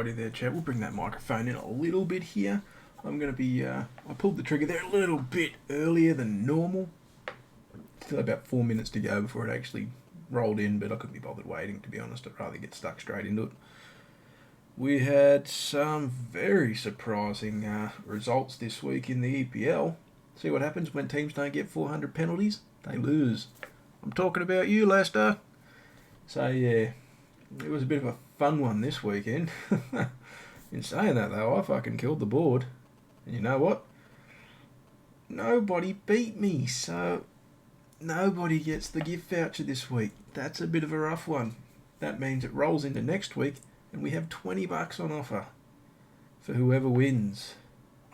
Alrighty there, chat. We'll bring that microphone in a little bit here. I'm going to be, I pulled the trigger there a little bit earlier than normal. Still about 4 minutes to go before it actually rolled in, but I couldn't be bothered waiting, to be honest. I'd rather get stuck straight into it. We had some very surprising results this week in the EPL. See what happens when teams don't get 400 penalties? They lose. I'm talking about you, Leicester. So yeah, it was a bit of a fun one this weekend. In saying that though, I fucking killed the board. And you know what? Nobody beat me, so nobody gets the gift voucher this week. That's a bit of a rough one. That means it rolls into next week and we have $20 on offer for whoever wins.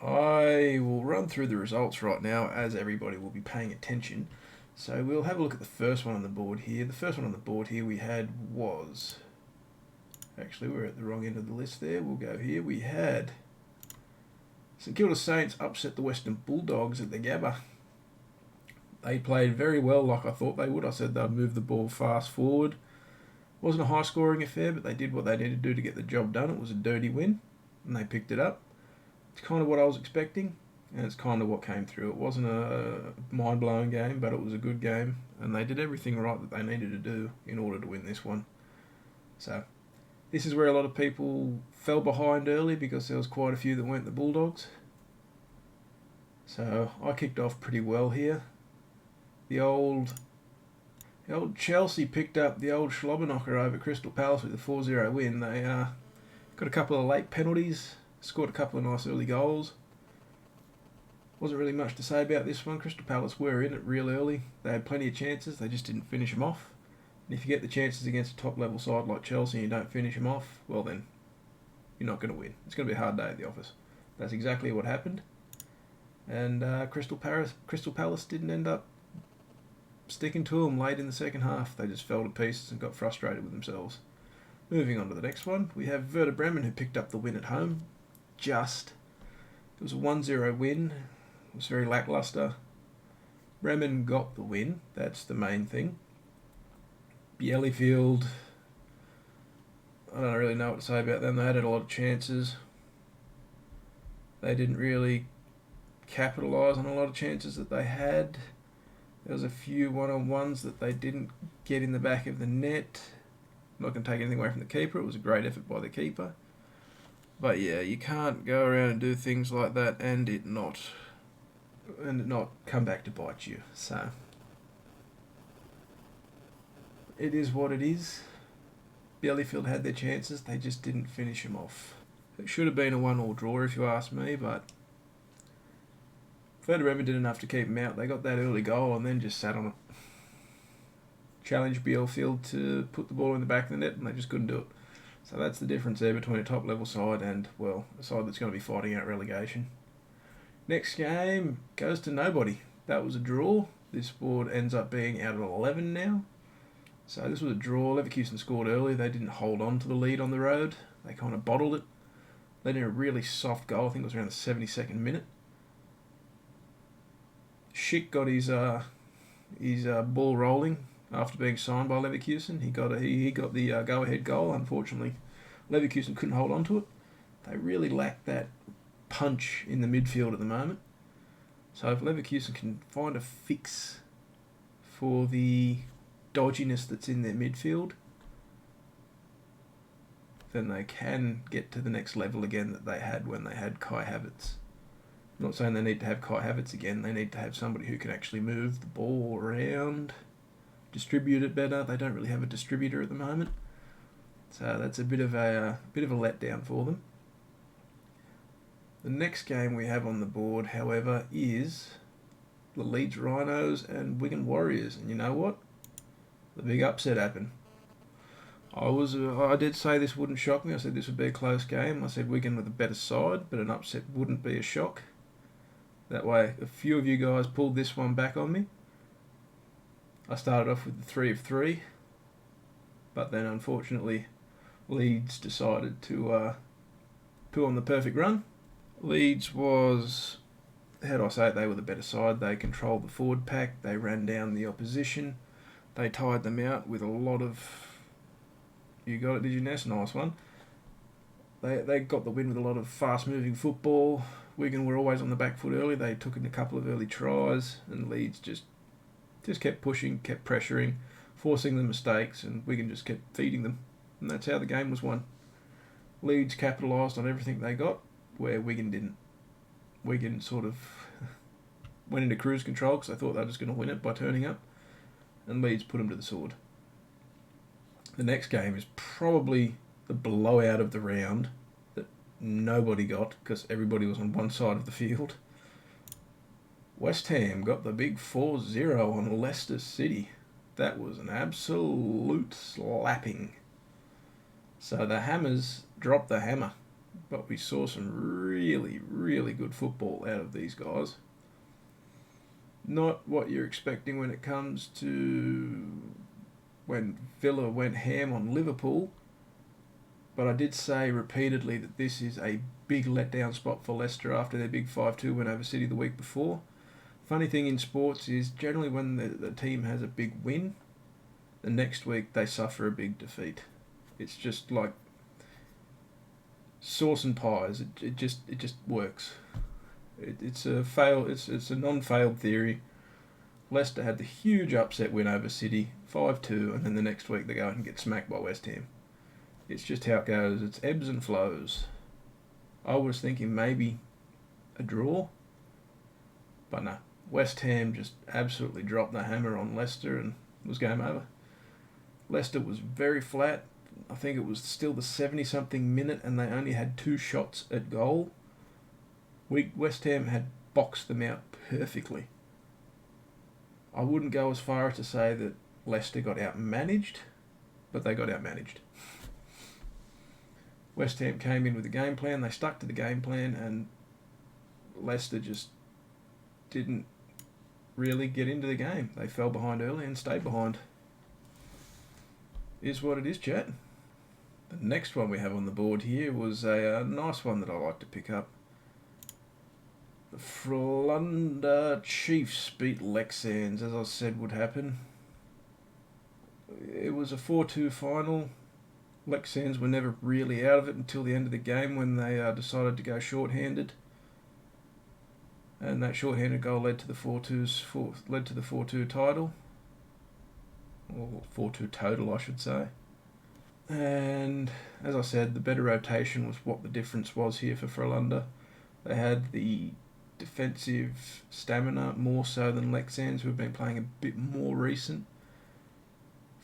I will run through the results right now as everybody will be paying attention. So we'll have a look at the first one on the board here. The first one on the board here we had was... Actually, we're at the wrong end of the list there. We'll go here. We had St Kilda Saints upset the Western Bulldogs at the Gabba. They played very well like I thought they would. I said they'd move the ball fast forward. Wasn't a high-scoring affair, but they did what they needed to do to get the job done. It was a dirty win, and they picked it up. It's kind of what I was expecting, and it's kind of what came through. It wasn't a mind-blowing game, but it was a good game, and they did everything right that they needed to do in order to win this one. So, this is where a lot of people fell behind early because there was quite a few that went the Bulldogs. So, I kicked off pretty well here. The old Chelsea picked up the old Schlobberknocker over Crystal Palace with a 4-0 win. They got a couple of late penalties, scored a couple of nice early goals. Wasn't really much to say about this one. Crystal Palace were in it real early. They had plenty of chances, they just didn't finish them off. And if you get the chances against a top-level side like Chelsea and you don't finish them off, well then, you're not going to win. It's going to be a hard day at the office. That's exactly what happened. And Crystal Palace didn't end up sticking to them late in the second half. They just fell to pieces and got frustrated with themselves. Moving on to the next one, we have Werder Bremen who picked up the win at home. It was a 1-0 win. It was very lackluster. Bremen got the win. That's the main thing. Bielefeld, I don't really know what to say about them. They had a lot of chances. They didn't really capitalise on a lot of chances that they had. There was a few one-on-ones that they didn't get in the back of the net. I'm not going to take anything away from the keeper. It was a great effort by the keeper. But yeah, you can't go around and do things like that and it not come back to bite you. So it is what it is. Bielefeld had their chances. They just didn't finish them off. It should have been a 1-1 draw if you ask me, but Werder Bremen did enough to keep them out. They got that early goal and then just sat on it. Challenged Bielefeld to put the ball in the back of the net and they just couldn't do it. So that's the difference there between a top-level side and, well, a side that's going to be fighting out relegation. Next game goes to nobody. That was a draw. This board ends up being out of 11 now. So this was a draw. Leverkusen scored early. They didn't hold on to the lead on the road. They kind of bottled it. They did a really soft goal. I think it was around the 72nd minute. Schick got his ball rolling after being signed by Leverkusen. He got the go-ahead goal. Unfortunately, Leverkusen couldn't hold on to it. They really lack that punch in the midfield at the moment. So if Leverkusen can find a fix for the dodginess that's in their midfield, then they can get to the next level again that they had when they had Kai Havertz. I'm not saying they need to have Kai Havertz again. They need to have somebody who can actually move the ball around, distribute it better. They don't really have a distributor at the moment, so that's a bit of a letdown for them. The next game we have on the board, however, is the Leeds Rhinos and Wigan Warriors, and you know what? The big upset happened. I did say this wouldn't shock me. I said this would be a close game. I said Wigan with a better side, but an upset wouldn't be a shock. That way, a few of you guys pulled this one back on me. I started off with the 3 of 3, but then unfortunately Leeds decided to put on the perfect run. Leeds was, how do I say it, they were the better side. They controlled the forward pack, they ran down the opposition, they tired them out with a lot of... You got it, did you, Ness? Nice one. They got the win with a lot of fast-moving football. Wigan were always on the back foot early. They took in a couple of early tries, and Leeds just kept pushing, kept pressuring, forcing the mistakes, and Wigan just kept feeding them. And that's how the game was won. Leeds capitalised on everything they got, where Wigan didn't. Wigan sort of went into cruise control because they thought they were just going to win it by turning up, and Leeds put them to the sword. The next game is probably the blowout of the round that nobody got because everybody was on one side of the field. West Ham got the big 4-0 on Leicester City. That was an absolute slapping. So the Hammers dropped the hammer, but we saw some really, really good football out of these guys. Not what you're expecting when it comes to when Villa went ham on Liverpool, but I did say repeatedly that this is a big letdown spot for Leicester after their big 5-2 win over City the week before. Funny thing in sports is generally when the team has a big win, the next week they suffer a big defeat. It's just like sauce and pies. It just works. It's a non-failed theory. Leicester had the huge upset win over City, 5-2, and then the next week they go out and get smacked by West Ham. It's just how it goes. It's ebbs and flows. I was thinking maybe a draw, but no. West Ham just absolutely dropped the hammer on Leicester and it was game over. Leicester was very flat. I think it was still the 70-something minute and they only had 2 shots at goal. West Ham had boxed them out perfectly. I wouldn't go as far as to say that Leicester got outmanaged, but they got outmanaged. West Ham came in with a game plan, they stuck to the game plan, and Leicester just didn't really get into the game. They fell behind early and stayed behind. Is what it is, chat. The next one we have on the board here was a nice one that I like to pick up. The Frölunda Chiefs beat Leksands, as I said would happen. It was a 4-2 final. Leksands were never really out of it until the end of the game when they decided to go short-handed. And that short-handed goal led to the 4-2 title. Or 4-2 total, I should say. And as I said, the better rotation was what the difference was here for Frölunda. They had the defensive stamina more so than Leksands, who have been playing a bit more recent.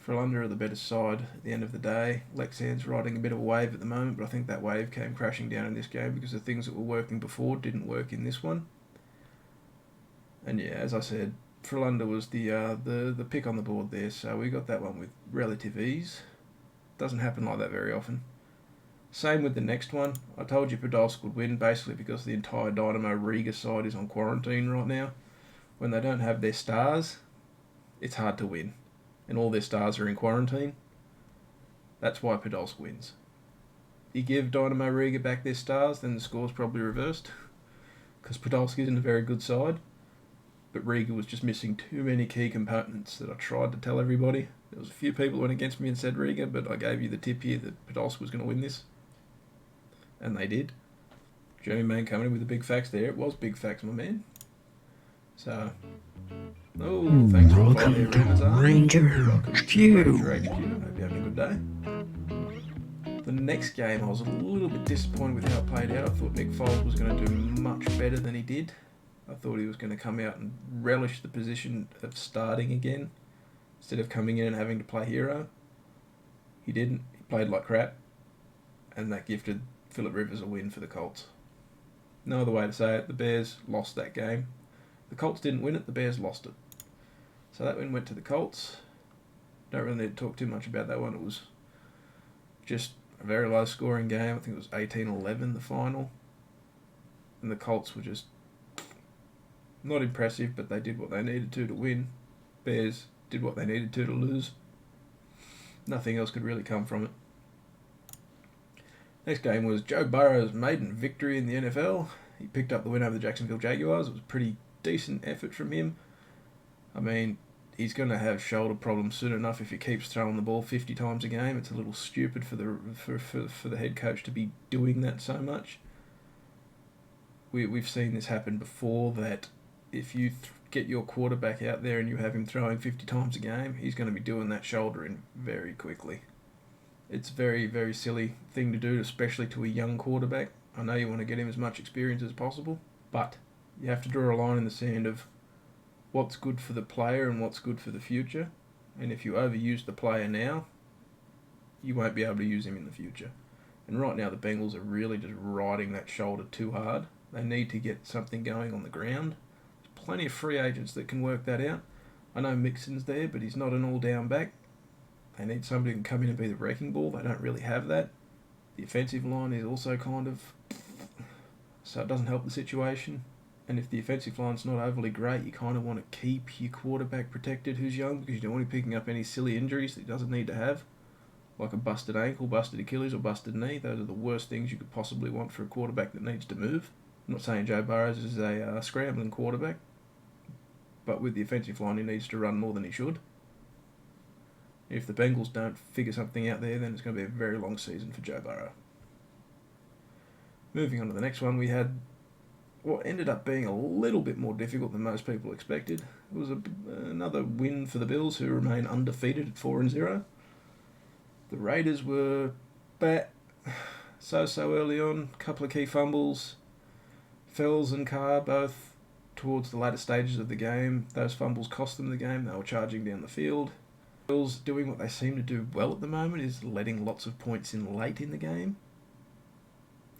Frölunda are the better side at the end of the day. Leksands riding a bit of a wave at the moment, but I think that wave came crashing down in this game because the things that were working before didn't work in this one. And yeah, as I said, Frölunda was the pick on the board there, so we got that one with relative ease. Doesn't happen like that very often. Same with the next one. I told you Podolsk would win basically because the entire Dynamo Riga side is on quarantine right now. When they don't have their stars, it's hard to win. And all their stars are in quarantine. That's why Podolsk wins. You give Dynamo Riga back their stars, then the score's probably reversed. Because Podolsk isn't a very good side. But Riga was just missing too many key components that I tried to tell everybody. There was a few people who went against me and said Riga, but I gave you the tip here that Podolsk was going to win this. And they did. Jeremy Main coming in with the big facts there. It was big facts, my man. So, thanks for following there, Ranger HQ. Ranger HQ. Hope you're having a good day. The next game, I was a little bit disappointed with how it played out. I thought Nick Foles was going to do much better than he did. I thought he was going to come out and relish the position of starting again instead of coming in and having to play hero. He didn't. He played like crap, and that gifted Phillip Rivers a win for the Colts. No other way to say it. The Bears lost that game. The Colts didn't win it. The Bears lost it. So that win went to the Colts. Don't really need to talk too much about that one. It was just a very low scoring game. I think it was 18-11 the final. And the Colts were just not impressive, but they did what they needed to win. Bears did what they needed to lose. Nothing else could really come from it. Next game was Joe Burrow's maiden victory in the NFL. He picked up the win over the Jacksonville Jaguars. It was a pretty decent effort from him. I mean, he's going to have shoulder problems soon enough if he keeps throwing the ball 50 times a game. It's a little stupid for the head coach to be doing that so much. We've seen this happen before, that if you get your quarterback out there and you have him throwing 50 times a game, he's going to be doing that shoulder in very quickly. It's a very, very silly thing to do, especially to a young quarterback. I know you want to get him as much experience as possible, but you have to draw a line in the sand of what's good for the player and what's good for the future. And if you overuse the player now, you won't be able to use him in the future. And right now the Bengals are really just riding that shoulder too hard. They need to get something going on the ground. There's plenty of free agents that can work that out. I know Mixon's there, but he's not an all-down back. They need somebody who can come in and be the wrecking ball. They don't really have that. The offensive line is also kind of... so it doesn't help the situation. And if the offensive line's not overly great, you kind of want to keep your quarterback protected who's young, because you don't want him picking up any silly injuries that he doesn't need to have, like a busted ankle, busted Achilles, or busted knee. Those are the worst things you could possibly want for a quarterback that needs to move. I'm not saying Joe Burrow is a scrambling quarterback, but with the offensive line, he needs to run more than he should. If the Bengals don't figure something out there, then it's going to be a very long season for Joe Burrow. Moving on to the next one, we had what ended up being a little bit more difficult than most people expected. It was another win for the Bills, who remain undefeated at 4-0. The Raiders were so early on, a couple of key fumbles. Fells and Carr both towards the latter stages of the game. Those fumbles cost them the game. They were charging down the field. Bills doing what they seem to do well at the moment is letting lots of points in late in the game.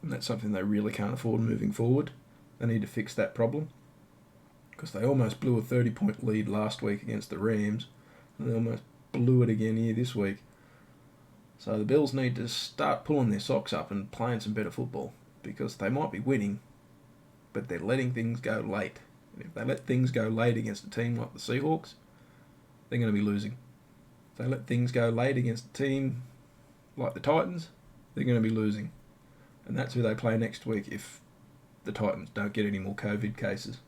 And that's something they really can't afford moving forward. They need to fix that problem, because they almost blew a 30-point lead last week against the Rams, and they almost blew it again here this week. So the Bills need to start pulling their socks up and playing some better football, because they might be winning, but they're letting things go late. And if they let things go late against a team like the Seahawks, they're going to be losing. If they let things go late against a team like the Titans, they're going to be losing. And that's who they play next week if the Titans don't get any more COVID cases.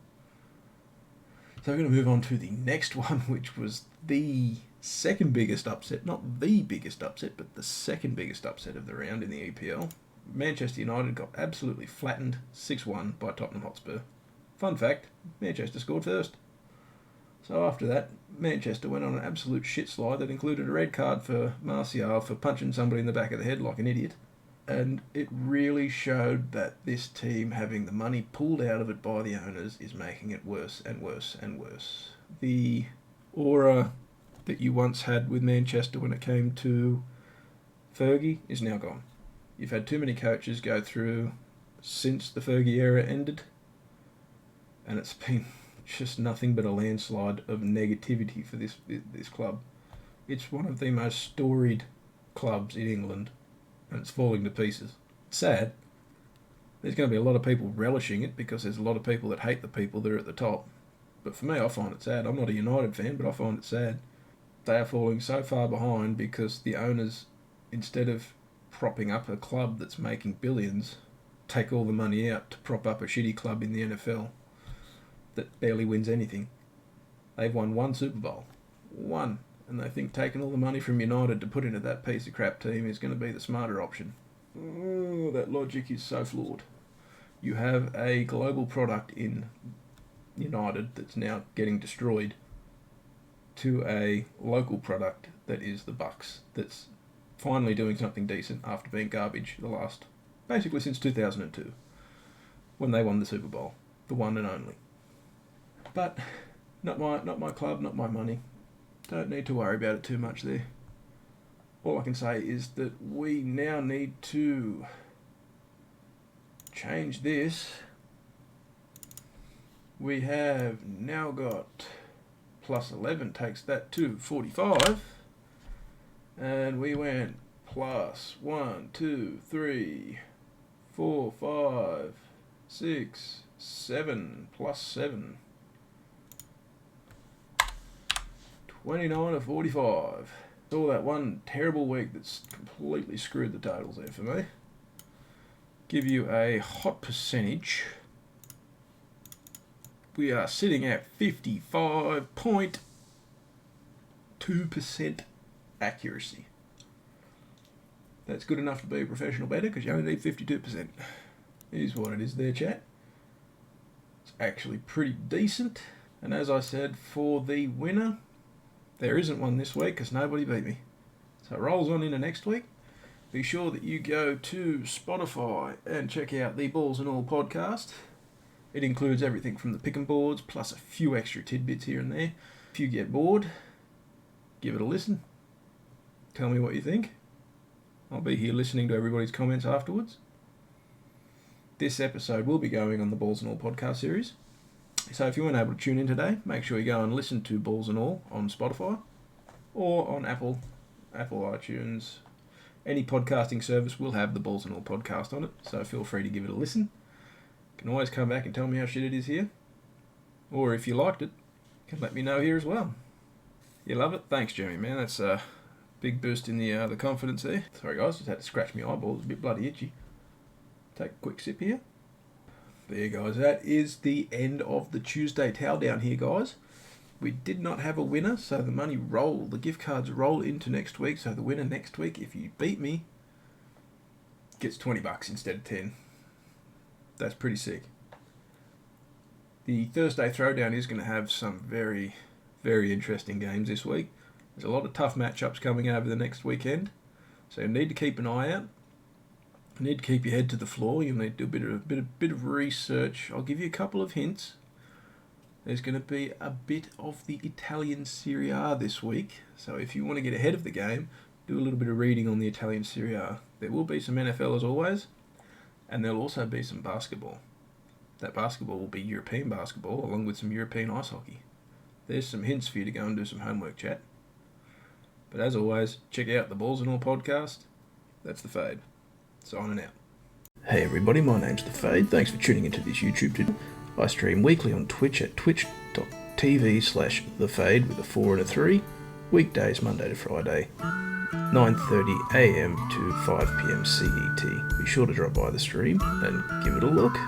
So we're going to move on to the next one, which was the second biggest upset. Not the biggest upset, but the second biggest upset of the round in the EPL. Manchester United got absolutely flattened 6-1 by Tottenham Hotspur. Fun fact, Manchester scored first. So after that, Manchester went on an absolute shit slide that included a red card for Martial for punching somebody in the back of the head like an idiot. And it really showed that this team, having the money pulled out of it by the owners, is making it worse and worse and worse. The aura that you once had with Manchester when it came to Fergie is now gone. You've had too many coaches go through since the Fergie era ended, and it's been just nothing but a landslide of negativity for this club. It's one of the most storied clubs in England, and it's falling to pieces. It's sad. There's going to be a lot of people relishing it, because there's a lot of people that hate the people that are at the top. But for me, I find it sad. I'm not a United fan, but I find it sad. They are falling so far behind because the owners, instead of propping up a club that's making billions, take all the money out to prop up a shitty club in the NFL that barely wins anything. They've won one Super Bowl. One. And they think taking all the money from United to put into that piece of crap team is going to be the smarter option. Oh, that logic is so flawed. You have a global product in United that's now getting destroyed, to a local product that is the Bucks, that's finally doing something decent after being garbage basically since 2002, when they won the Super Bowl, the one and only. But not my club, not my money. Don't need to worry about it too much there. All I can say is that we now need to change this. We have now got plus 11 takes that to 45. And we went plus 1, 2, 3, 4, 5, 6, 7, plus 7. 29 of 45. Saw that one terrible week that's completely screwed the totals there for me. Give you a hot percentage. We are sitting at 55.8%. 52% accuracy. That's good enough to be a professional bettor because you only need 52%. Is what it is there, chat. It's actually pretty decent. And as I said, for the winner, there isn't one this week because nobody beat me. So it rolls on into next week. Be sure that you go to Spotify and check out the Balls and All podcast. It includes everything from the pick and boards, plus a few extra tidbits here and there. If you get bored, give it a listen. Tell me what you think. I'll be here listening to everybody's comments afterwards. This episode will be going on the Balls and All podcast series. So if you weren't able to tune in today, make sure you go and listen to Balls and All on Spotify or on Apple iTunes. Any podcasting service will have the Balls and All podcast on it, so feel free to give it a listen. You can always come back and tell me how shit it is here. Or if you liked it, you can let me know here as well. You love it? Thanks, Jeremy, man. That's a big boost in the confidence there. Sorry, guys, just had to scratch my eyeballs. A bit bloody itchy. Take a quick sip here. There, guys. That is the end of the Tuesday Toweldown here, guys. We did not have a winner, so the gift cards roll into next week. So the winner next week, if you beat me, gets $20 instead of 10. That's pretty sick. The Thursday Throwdown is going to have some very, very interesting games this week. There's a lot of tough matchups coming over the next weekend, so you need to keep an eye out. You need to keep your head to the floor. You need to do a bit of research. I'll give you a couple of hints. There's going to be a bit of the Italian Serie A this week. So if you want to get ahead of the game, do a little bit of reading on the Italian Serie A. There will be some NFL as always, and there'll also be some basketball. That basketball will be European basketball along with some European ice hockey. There's some hints for you to go and do some homework, chat. But as always, check out the Balls and All podcast. That's The Fade. Signing out. Hey everybody, my name's TheF4D3. Thanks for tuning into this YouTube video. I stream weekly on Twitch at twitch.tv/TheF4D3 with a 4 and a 3. Weekdays Monday to Friday, 9:30am to 5pm CET. Be sure to drop by the stream and give it a look.